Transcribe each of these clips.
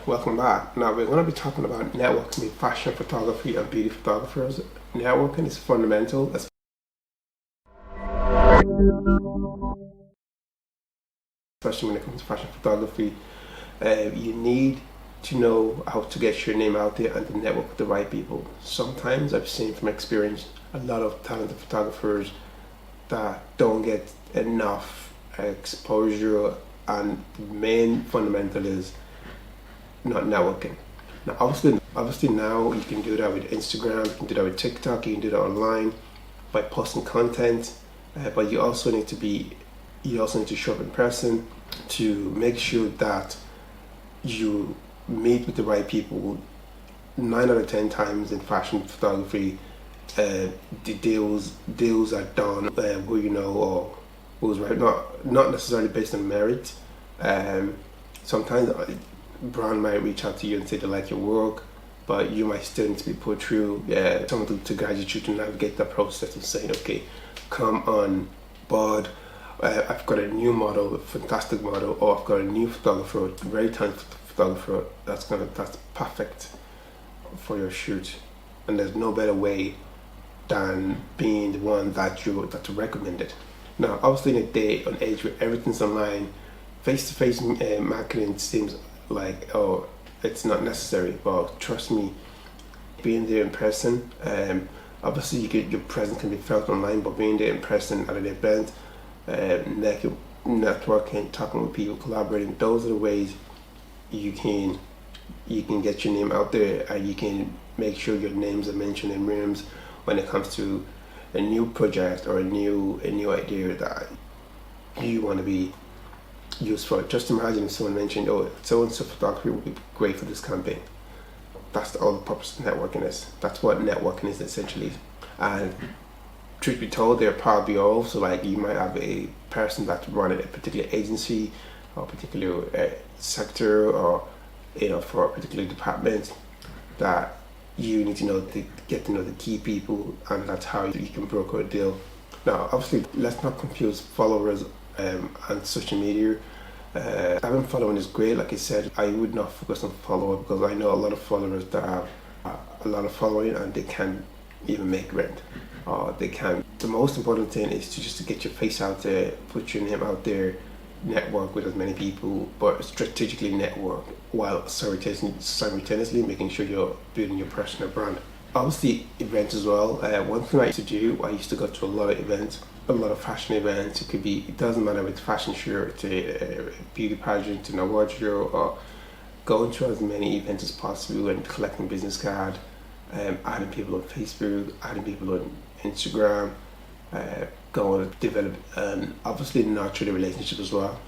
Welcome back. Now we're going to be talking about networking with fashion photography and beauty photographers. Networking is fundamental, especially when it comes to fashion photography. You need to know how to get your name out there and to network with the right people. Sometimes I've seen from experience a lot of talented photographers that don't get enough exposure, and the main fundamental is not networking. Now, obviously now you can do that with Instagram, you can do that with TikTok, you can do that online by posting content, but you also need to show up in person to make sure that you meet with the right people. 9 out of 10 times in fashion photography, the deals are done who you know or who's right, not necessarily based on merit. Sometimes brand might reach out to you and say they like your work, but you might still need to be put through someone to guide you through to navigate that process of saying, okay, come on board. I've got a new model, a fantastic model, or I've got a new photographer, a very talented photographer that's perfect for your shoot. And there's no better way than being the one that you recommended. Now, obviously, in a day and age where everything's online, face-to-face marketing seems like, oh, it's not necessary. But trust me, being there in person, obviously your presence can be felt online, but being there in person at an event, networking, talking with people, collaborating, those are the ways you can get your name out there, and you can make sure your names are mentioned in rooms when it comes to a new project or a new idea that you want to be used for. Just imagine if someone mentioned, oh, so and so photography would be great for this campaign. That's all the purpose of networking is. That's what networking is essentially. And truth be told, there are probably also, like, you might have a person that's running a particular agency or a particular sector, or for a particular department, that you need to know to get to know the key people, and that's how you can broker a deal. Now, obviously, let's not confuse followers and social media. Having following is great. Like I said, I would not focus on followers, because I know a lot of followers that have a lot of following and they can't even make rent. They can. The most important thing is to get your face out there, put your name out there, network with as many people, but strategically network while simultaneously making sure you're building your personal brand. Obviously, events as well. One thing I used to do, I used to go to a lot of events, a lot of fashion events. It doesn't matter if it's fashion show, to a beauty pageant, to an award show, or going to as many events as possible and collecting business cards, adding people on Facebook, adding people on Instagram, going to develop and obviously nurture the relationship as well.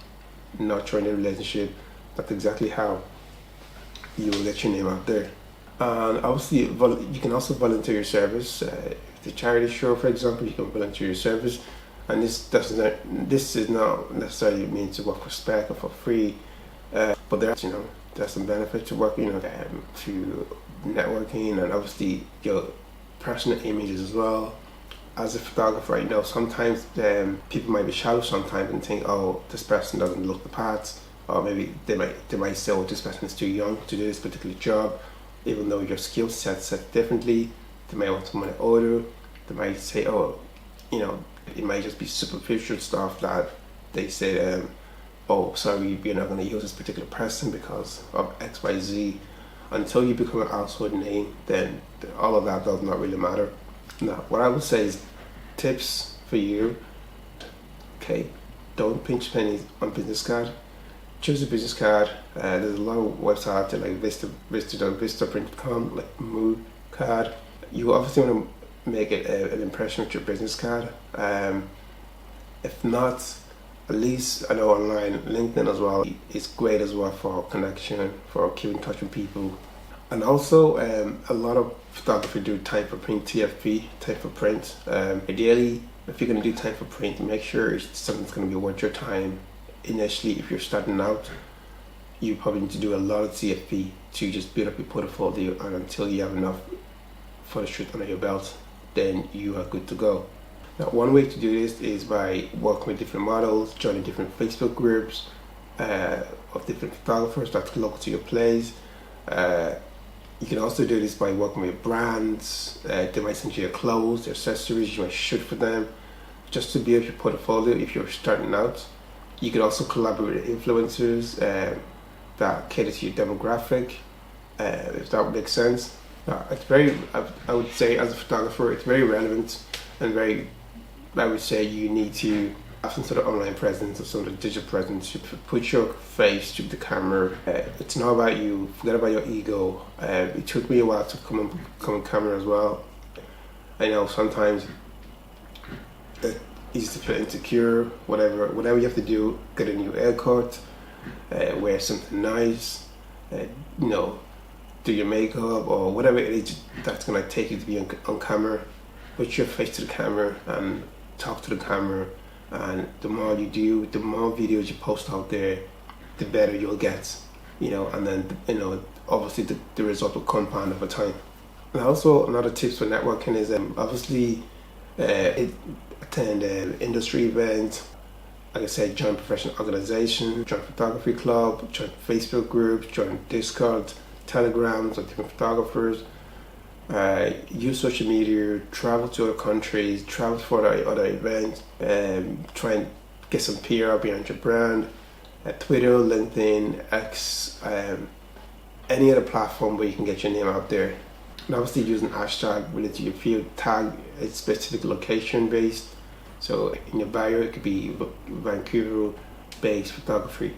Nurturing the relationship, that's exactly how you will get your name out there. And obviously, you can also volunteer your service. If it's a charity show, for example, you can volunteer your service. And this is not necessarily mean to work for spec or for free, but there's some benefit to working, to networking, and obviously your personal images as well. As a photographer, sometimes people might be shallow sometimes and think, oh, this person doesn't look the part, or maybe they might say, oh, this person is too young to do this particular job, even though your skill set's set differently. They might want someone older. They might say, oh, it might just be superficial stuff that they say, oh, sorry, you're not going to use this particular person because of X, Y, Z. Until you become a household name, then all of that does not really matter. Now, what I would say is tips for you. Okay, don't pinch pennies on business card. Choose a business card. There's a lot of websites out there like Vistaprint.com, like Mood Card. You obviously want to make it an impression with your business card. If not, at least I know online, LinkedIn as well is great as well for connection, for keeping in touch with people. And also, a lot of photography do time for print, TFP, time for print. Ideally, if you're going to do time for print, make sure it's something that's going to be worth your time. Initially, if you're starting out, you probably need to do a lot of TFP to just build up your portfolio, and until you have enough photo shoot under your belt, then you are good to go. Now, one way to do this is by working with different models, joining different Facebook groups, of different photographers that's local to your place. You can also do this by working with brands. They might send you your clothes, their accessories, you might shoot for them, just to build your portfolio if you're starting out. You can also collaborate with influencers that cater to your demographic, if that makes sense. It's very, I would say, as a photographer, it's very relevant and very, I would say, you need to have some sort of online presence or some sort of digital presence. You put your face to the camera. It's not about you. Forget about your ego. It took me a while to come on camera as well. I know sometimes it's to feel insecure. Whatever you have to do. Get a new haircut. Wear something nice. Do your makeup or whatever it is that's gonna take you to be on camera. Put your face to the camera and talk to the camera. And the more you do, the more videos you post out there, the better you'll get, and then, obviously the result will compound over time. And also another tips for networking is obviously attend industry events, like I said, join professional organizations, join photography club, join Facebook groups, join Discord, Telegrams of different photographers. Use social media, travel to other countries, travel for other events, try and get some PR behind your brand. Twitter, LinkedIn, X, any other platform where you can get your name out there. And obviously using hashtag related to your field, tag a specific location based. So in your bio it could be Vancouver based photography.